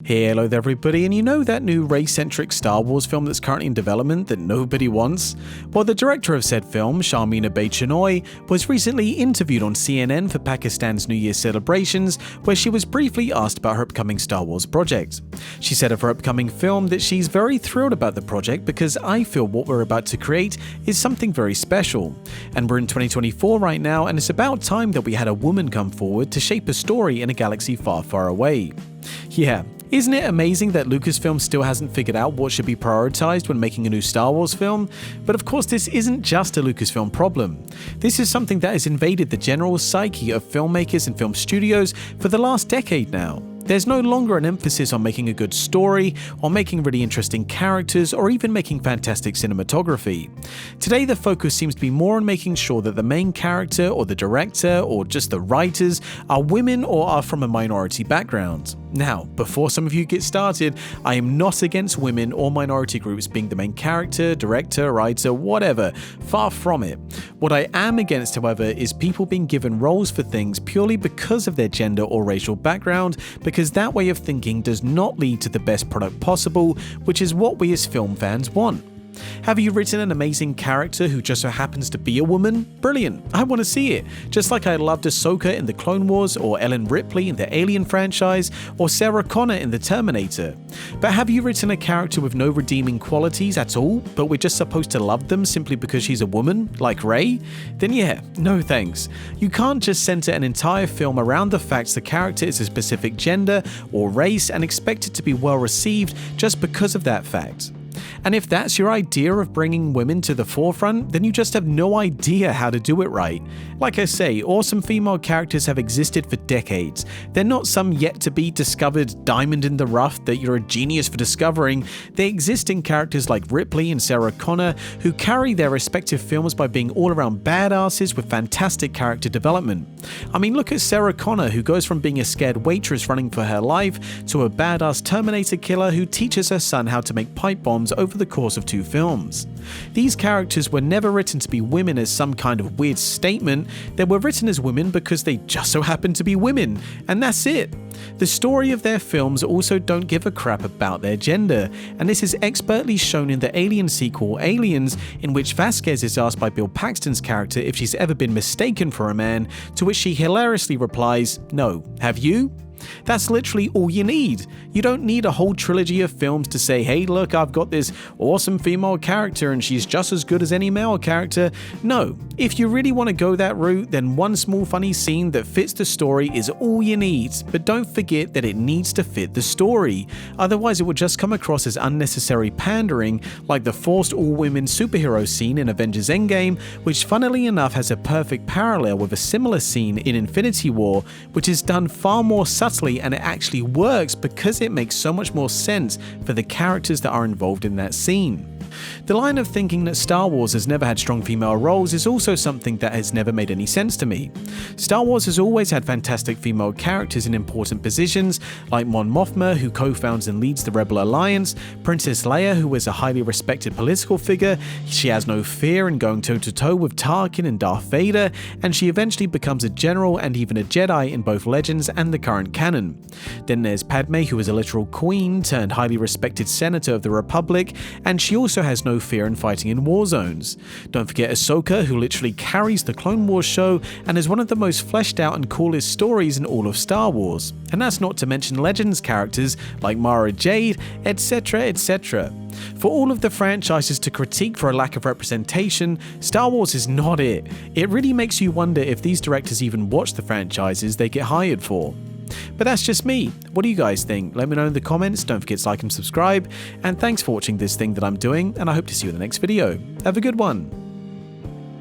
Hello there everybody, and you know that new race-centric Star Wars film that's currently in development that nobody wants? Well, the director of said film, Sharmeen Obaid-Chinoy, was recently interviewed on CNN for Pakistan's New Year celebrations, where she was briefly asked about her upcoming Star Wars project. She said of her upcoming film that she's very thrilled about the project because I feel what we're about to create is something very special. And we're in 2024 right now, and it's about time that we had a woman come forward to shape a story in a galaxy far, far away. Yeah. Isn't it amazing that Lucasfilm still hasn't figured out what should be prioritized when making a new Star Wars film? But of course, this isn't just a Lucasfilm problem. This is something that has invaded the general psyche of filmmakers and film studios for the last decade now. There's no longer an emphasis on making a good story, or making really interesting characters, or even making fantastic cinematography. Today the focus seems to be more on making sure that the main character, or the director, or just the writers are women or are from a minority background. Now, before some of you get started, I am not against women or minority groups being the main character, director, writer, whatever. Far from it. What I am against, however, is people being given roles for things purely because of their gender or racial background, because that way of thinking does not lead to the best product possible, which is what we as film fans want. Have you written an amazing character who just so happens to be a woman? Brilliant, I want to see it. Just like I loved Ahsoka in the Clone Wars, or Ellen Ripley in the Alien franchise, or Sarah Connor in the Terminator. But have you written a character with no redeeming qualities at all, but we're just supposed to love them simply because she's a woman, like Rey? Then yeah, no thanks. You can't just center an entire film around the fact the character is a specific gender or race and expect it to be well received just because of that fact. And if that's your idea of bringing women to the forefront, then you just have no idea how to do it right. Like I say, awesome female characters have existed for decades. They're not some yet-to-be-discovered diamond in the rough that you're a genius for discovering. They exist in characters like Ripley and Sarah Connor, who carry their respective films by being all-around badasses with fantastic character development. I mean, look at Sarah Connor, who goes from being a scared waitress running for her life to a badass Terminator killer who teaches her son how to make pipe bombs over the course of 2 films. These characters were never written to be women as some kind of weird statement. They were written as women because they just so happen to be women, and that's it. The story of their films also don't give a crap about their gender, and this is expertly shown in the Alien sequel, Aliens, in which Vasquez is asked by Bill Paxton's character if she's ever been mistaken for a man, to which she hilariously replies, "No, have you?" That's literally all you need. You don't need a whole trilogy of films to say, hey look, I've got this awesome female character and she's just as good as any male character. No, if you really want to go that route, then one small funny scene that fits the story is all you need, but don't forget that it needs to fit the story. Otherwise it will just come across as unnecessary pandering, like the forced all-women superhero scene in Avengers Endgame, which funnily enough has a perfect parallel with a similar scene in Infinity War, which is done far more subtly, and it actually works because it makes so much more sense for the characters that are involved in that scene. The line of thinking that Star Wars has never had strong female roles is also something that has never made any sense to me. Star Wars has always had fantastic female characters in important positions, like Mon Mothma, who co-founds and leads the Rebel Alliance, Princess Leia, who is a highly respected political figure. She has no fear in going toe-to-toe with Tarkin and Darth Vader, and she eventually becomes a general and even a Jedi in both Legends and the current canon. Then there's Padme, who is a literal queen turned highly respected senator of the Republic, and she also has no fear in fighting in war zones. Don't forget Ahsoka, who literally carries the Clone Wars show and is one of the most fleshed out and coolest stories in all of Star Wars. And that's not to mention Legends characters like Mara Jade, etc, etc. For all of the franchises to critique for a lack of representation, Star Wars is not it. It really makes you wonder if these directors even watch the franchises they get hired for. But that's just me. What do you guys think? Let me know in the comments. Don't forget to like and subscribe. And thanks for watching this thing that I'm doing, and I hope to see you in the next video. Have a good one.